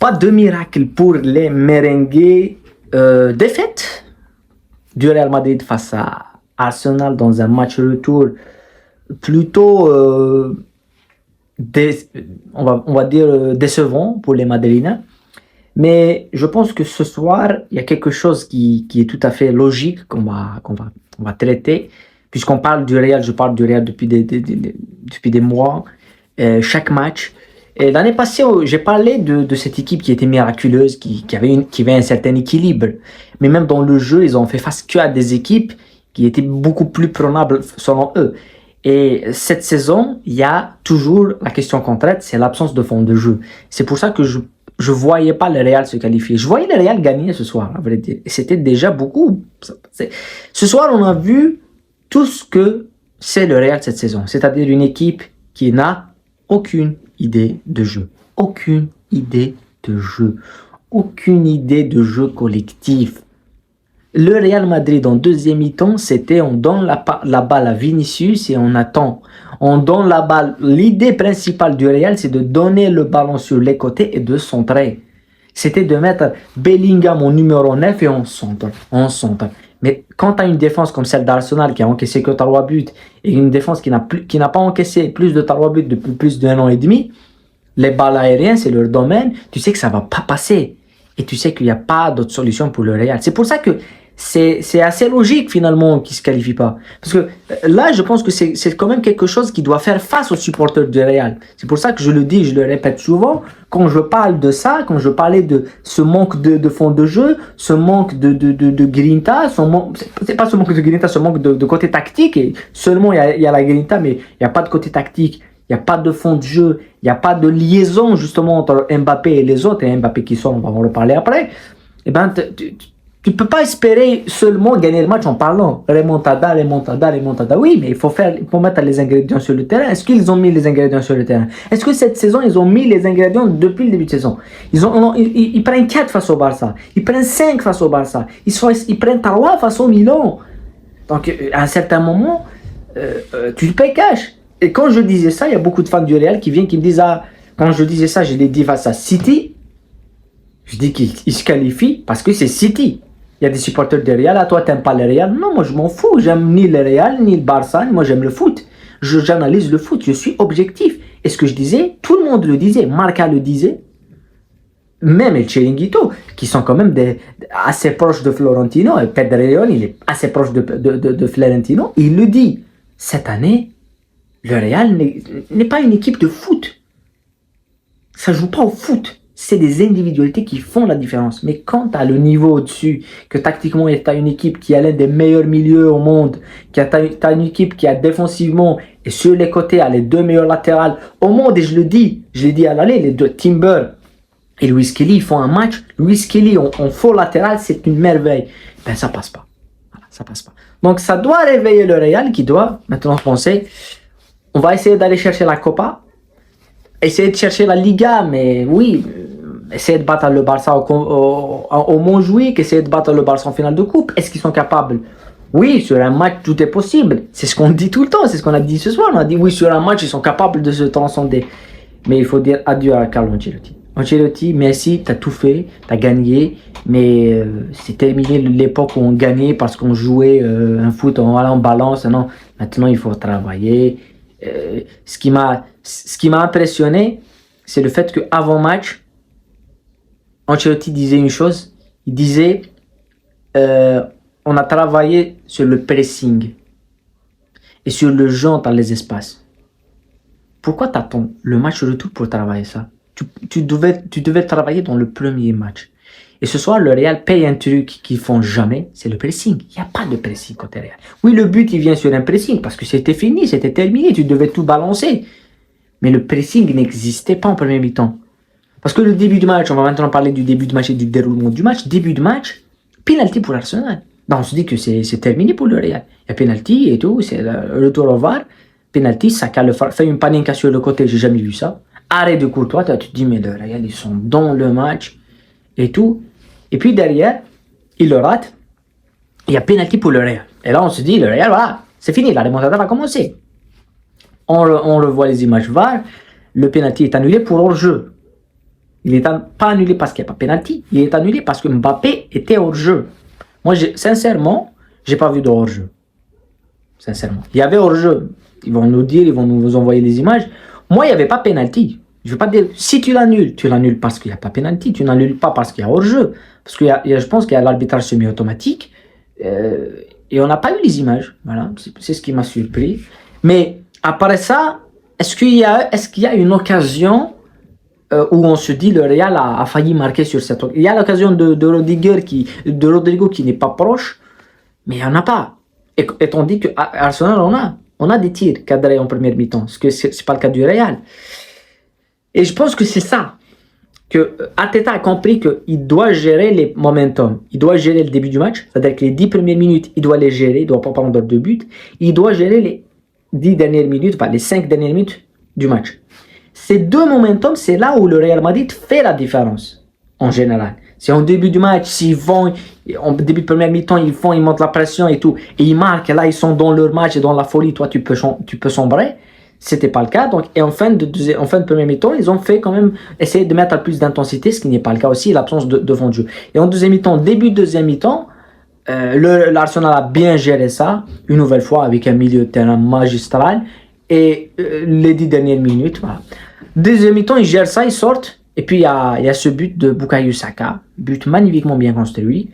Pas de miracle pour les merengues. Défaite du Real Madrid face à Arsenal dans un match retour plutôt, on va dire, décevant pour les Madrilènes. Mais je pense que ce soir, il y a quelque chose qui est tout à fait logique qu'on va traiter. Puisqu'on parle du Real, je parle du Real depuis des mois, chaque match. Et l'année passée, j'ai parlé de cette équipe qui était miraculeuse, qui avait un certain équilibre. Mais même dans le jeu, ils ont fait face qu'à des équipes qui étaient beaucoup plus prenables selon eux. Et cette saison, il y a toujours la question qu'on traite, c'est l'absence de fond de jeu. C'est pour ça que je voyais pas le Real se qualifier. Je voyais le Real gagner ce soir, à vrai dire. Et c'était déjà beaucoup. Ce soir, on a vu tout ce que c'est le Real cette saison. C'est-à-dire une équipe qui n'a aucune idée de jeu. Aucune idée de jeu. Aucune idée de jeu collectif. Le Real Madrid en deuxième mi-temps, c'était on donne la balle à Vinicius et on attend. On donne la balle. L'idée principale du Real, c'est de donner le ballon sur les côtés et de centrer. C'était de mettre Bellingham au numéro 9 et on centre. On centre. Mais quand tu as une défense comme celle d'Arsenal qui a encaissé que 3 buts et une défense qui n'a pas encaissé plus de 3 buts depuis plus d'un an et demi, les balles aériennes, c'est leur domaine, tu sais que ça ne va pas passer. Et tu sais qu'il n'y a pas d'autre solution pour le Real. C'est pour ça que c'est assez logique finalement qu'ils ne se qualifient pas. Parce que là, je pense que c'est quand même quelque chose qui doit faire face aux supporters du Real. C'est pour ça que je le dis, je le répète souvent, quand je parle de ça, quand je parlais de ce manque de fond de jeu, ce manque de grinta, c'est pas ce manque de grinta, ce manque de côté tactique, et seulement il y a la grinta, mais il n'y a pas de côté tactique, il n'y a pas de fond de jeu, il n'y a pas de liaison justement entre Mbappé et les autres, et Mbappé qui sort, on va en reparler après. Eh ben, tu ne peux pas espérer seulement gagner le match en parlant remontada. Oui, mais il faut mettre les ingrédients sur le terrain. Est-ce qu'ils ont mis les ingrédients sur le terrain? Est-ce que cette saison, ils ont mis les ingrédients depuis le début de saison? Ils prennent 4 face au Barça. Ils prennent 5 face au Barça. Ils prennent 3 face au Milan. Donc, à un certain moment, tu payes cash. Et quand je disais ça, il y a beaucoup de fans du Real qui viennent, qui me disent, quand je disais ça, je l'ai dit face à City. Je dis qu'ils se qualifient parce que c'est City. Il y a des supporters de Real, toi t'aimes pas le Real. Non, moi je m'en fous, j'aime ni le Real, ni le Barça, moi j'aime le foot. J'analyse le foot, je suis objectif. Et ce que je disais, tout le monde le disait, Marca le disait, même el Chiringuito, qui sont quand même assez proches de Florentino, et Pedrerol, il est assez proche de Florentino, il le dit, cette année, le Real n'est pas une équipe de foot. Ça joue pas au foot. C'est des individualités qui font la différence. Mais quand tu as le niveau au-dessus, que tactiquement, tu as une équipe qui a l'un des meilleurs milieux au monde, tu as une équipe qui a défensivement et sur les côtés a les 2 meilleurs latérales au monde, et je l'ai dit à l'aller, les deux, Timber et Luis Kelly, ils font un match. Luis Kelly en faux latéral, c'est une merveille. Ben ça passe pas. Voilà, ça passe pas. Donc ça doit réveiller le Real qui doit maintenant penser, on va essayer d'aller chercher la Copa, essayer de chercher la Liga, mais oui, essayer de battre le Barça au Montjuïc, essayer de battre le Barça en finale de coupe. Est-ce qu'ils sont capables? Oui, sur un match, tout est possible. C'est ce qu'on dit tout le temps, c'est ce qu'on a dit ce soir. On a dit oui, sur un match, ils sont capables de se transcender. Mais il faut dire adieu à Carlo Ancelotti. Ancelotti, merci, t'as tout fait, t'as gagné, mais c'est terminé l'époque où on gagnait parce qu'on jouait un foot en balance. Non, maintenant il faut travailler. Ce qui m'a impressionné, c'est le fait qu'avant match, Ancelotti disait une chose, il disait on a travaillé sur le pressing et sur le jeu dans les espaces. Pourquoi t'attends le match retour pour travailler ça? Tu devais travailler dans le premier match. Et ce soir, le Real paye un truc qu'ils font jamais, c'est le pressing. Il n'y a pas de pressing côté Real. Oui, le but, il vient sur un pressing parce que c'était fini, c'était terminé, tu devais tout balancer. Mais le pressing n'existait pas en premier mi-temps. Parce que le début du match, on va maintenant parler du début du match et du déroulement du match. Début de match, penalty pour Arsenal. Non, on se dit que c'est terminé pour le Real. Il y a penalty et tout, c'est le retour au VAR. Penalty, Saka fait une panenka sur le côté, j'ai jamais vu ça. Arrêt de Courtois, tu te dis, mais le Real, ils sont dans le match et tout. Et puis derrière, il le rate. Il y a penalty pour le Real. Et là, on se dit, le Real, voilà, c'est fini, la remontada va commencer. On revoit les images VAR. Le penalty est annulé pour hors-jeu. Il n'est pas annulé parce qu'il n'y a pas pénalty. Il est annulé parce que Mbappé était hors jeu. Moi, sincèrement, j'ai pas vu de hors jeu. Sincèrement, il y avait hors jeu. Ils vont nous dire, ils vont nous envoyer les images. Moi, il n'y avait pas pénalty. Je veux pas dire, si tu l'annules parce qu'il n'y a pas pénalty. Tu n'annules pas parce qu'il y a hors jeu. Parce que je pense qu'il y a l'arbitrage semi-automatique. Et on n'a pas eu les images. Voilà, c'est ce qui m'a surpris. Mais après ça, est-ce qu'il y a une occasion où on se dit le Real a failli marquer sur cette occasion? Il y a l'occasion de Rodrigo qui n'est pas proche, mais il n'y en a pas. Et on dit qu'à Arsenal, on a des tirs cadrés en première mi-temps, ce que c'est pas le cas du Real. Et je pense que c'est ça, que Arteta a compris qu'il doit gérer les momentum, il doit gérer le début du match, c'est-à-dire que les 10 premières minutes, il doit les gérer, il ne doit pas prendre de but, il doit gérer les 10 dernières minutes, enfin les 5 dernières minutes du match. Ces deux momentum, c'est là où le Real Madrid fait la différence, en général. C'est en début du match, s'ils vont, en début de première mi-temps, ils montent la pression et tout, et ils marquent, et là ils sont dans leur match et dans la folie, toi tu peux sombrer. C'était pas le cas, donc, et en fin de première mi-temps, ils ont fait quand même essayer de mettre plus d'intensité, ce qui n'est pas le cas aussi, l'absence de fond de jeu. Et en deuxième mi-temps, début de deuxième mi-temps, l'Arsenal a bien géré ça, une nouvelle fois avec un milieu de terrain magistral, et les 10 dernières minutes, voilà. Deuxième mi-temps, ils gèrent ça, ils sortent, et puis il y a ce but de Bukayo Saka, but magnifiquement bien construit.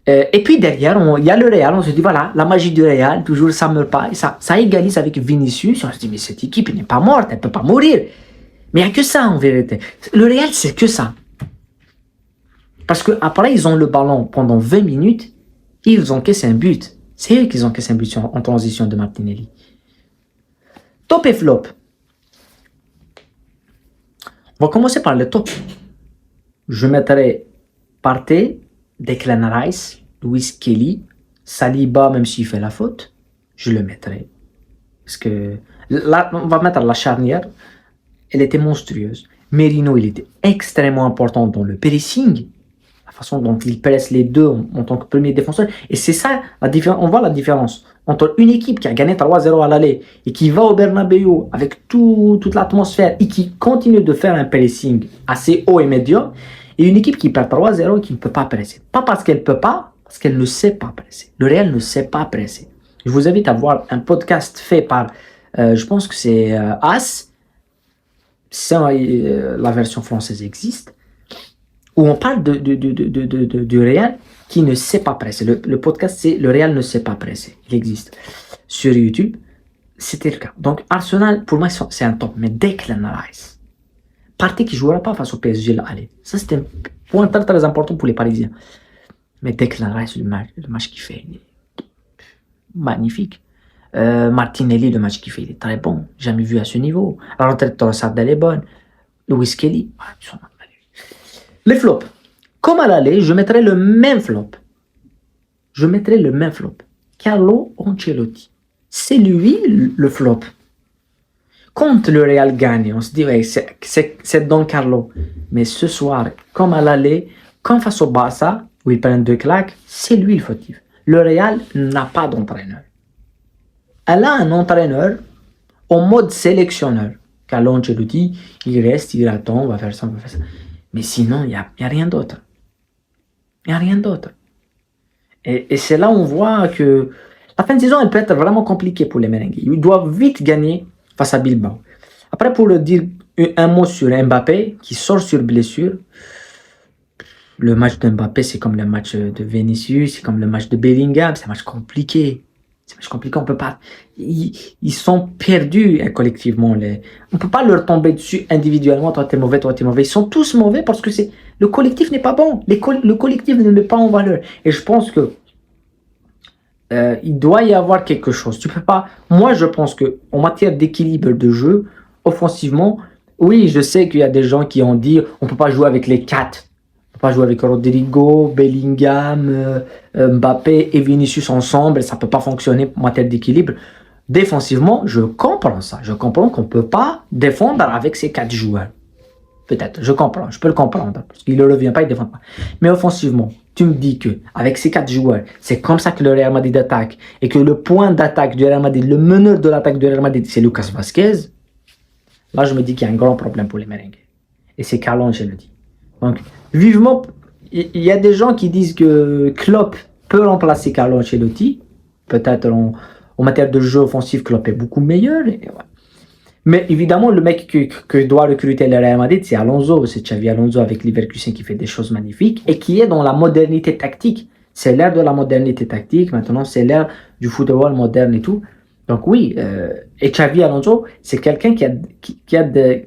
Et puis derrière, il y a le Real, on se dit voilà, la magie du Real, toujours ça meurt pas, et ça égalise avec Vinicius, on se dit mais cette équipe n'est pas morte, elle peut pas mourir. Mais il n'y a que ça en vérité. Le Real, c'est que ça. Parce qu'après, ils ont le ballon pendant 20 minutes, et ils encaissent un but. C'est eux qui ont encaissé un but en transition de Martinelli. Top et flop. On va commencer par le top. Je mettrai Partey, Declan Rice, Luis Kelly, Saliba, même s'il fait la faute, je le mettrai. Parce que là, on va mettre la charnière, elle était monstrueuse. Merino, il était extrêmement important dans le pressing, la façon dont il presse les deux en tant que premier défenseur. Et c'est ça, on voit la différence entre une équipe qui a gagné 3-0 à l'aller et qui va au Bernabéu avec toute l'atmosphère et qui continue de faire un pressing assez haut et médium, et une équipe qui perd 3-0 et qui ne peut pas presser. Pas parce qu'elle ne peut pas, parce qu'elle ne sait pas presser. Le Real ne sait pas presser. Je vous invite à voir un podcast fait par, je pense que c'est As, la version française existe, où on parle du Real qui ne sait pas presser. Le podcast, c'est Le Real ne sait pas presser. Il existe sur YouTube. C'était le cas. Donc Arsenal, pour moi, c'est un top. Mais Declan Rice, Partey qui ne jouera pas face au PSG là, allez. Ça, c'est un point très très important pour les Parisiens. Mais Declan Rice, le match qu'il fait, il est magnifique. Martinelli, le match qu'il fait, il est très bon. Jamais vu à ce niveau. La retraite de Trossard, elle est bonne. Luis Kelly, ils sont magnifiques. Les flops. Comme à l'aller, je mettrai le même flop. Carlo Ancelotti. C'est lui le flop. Quand le Real gagne, on se dit, ouais, c'est Don Carlo. Mais ce soir, comme à l'aller, comme face au Barça, où ils prennent 2 claques, c'est lui le fautif. Le Real n'a pas d'entraîneur. Elle a un entraîneur en mode sélectionneur. Carlo Ancelotti, il reste, il attend, on va faire ça. Mais sinon, il n'y a rien d'autre. Et c'est là où on voit que la fin de saison, elle peut être vraiment compliquée pour les merengues. Ils doivent vite gagner face à Bilbao. Après, pour dire un mot sur Mbappé, qui sort sur blessure, le match de Mbappé, c'est comme le match de Vinicius, c'est comme le match de Bellingham, c'est un match compliqué. On peut pas. Ils sont perdus collectivement. On peut pas leur tomber dessus individuellement. Toi t'es mauvais. Ils sont tous mauvais parce que le collectif n'est pas bon. Le collectif ne met pas en valeur. Et je pense que il doit y avoir quelque chose. Tu peux pas. Moi, je pense que en matière d'équilibre de jeu, offensivement, oui, je sais qu'il y a des gens qui ont dit on peut pas jouer avec les 4. On peut pas jouer avec Rodrigo, Bellingham, Mbappé et Vinicius ensemble. Ça peut pas fonctionner en matière d'équilibre. Défensivement, je comprends ça. Je comprends qu'on peut pas défendre avec ces 4 joueurs. Peut-être, je peux le comprendre, parce qu'il ne revient pas, il ne défend pas. Mais offensivement, tu me dis que avec ces 4 joueurs, c'est comme ça que le Real Madrid attaque, et que le point d'attaque du Real Madrid, le meneur de l'attaque du Real Madrid, c'est Lucas Vazquez. Là, je me dis qu'il y a un grand problème pour les merengues. et c'est Carlo Ancelotti. Donc, vivement, il y a des gens qui disent que Klopp peut remplacer Carlo Ancelotti. Peut-être en matière de jeu offensif, Klopp est beaucoup meilleur. Et ouais. Mais évidemment, le mec que doit recruter le Real Madrid, c'est Alonso. C'est Xavi Alonso avec Leverkusen qui fait des choses magnifiques et qui est dans la modernité tactique. C'est l'ère de la modernité tactique. Maintenant, c'est l'ère du football moderne et tout. Donc oui, et Xavi Alonso, c'est quelqu'un qui a de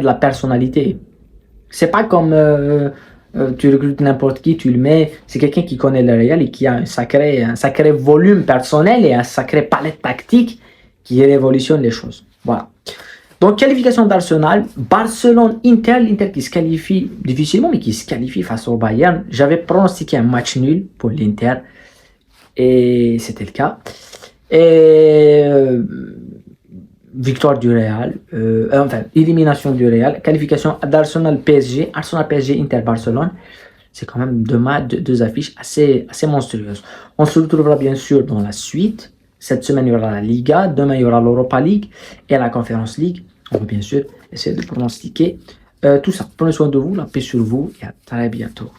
la personnalité. C'est pas comme tu recrutes n'importe qui, tu le mets. C'est quelqu'un qui connaît le Real et qui a un sacré volume personnel et un sacré palette tactique qui révolutionne les choses. Voilà. Donc, qualification d'Arsenal, Barcelone-Inter, l'Inter qui se qualifie difficilement, mais qui se qualifie face au Bayern. J'avais pronostiqué un match nul pour l'Inter et c'était le cas. Et victoire du Real, enfin élimination du Real, qualification d'Arsenal PSG, Arsenal PSG Inter Barcelone. C'est quand même deux affiches assez monstrueuses. On se retrouvera bien sûr dans la suite. Cette semaine, il y aura la Liga, demain, il y aura l'Europa League et la Conference League. On va bien sûr essayer de pronostiquer tout ça. Prenez soin de vous, la paix sur vous et à très bientôt.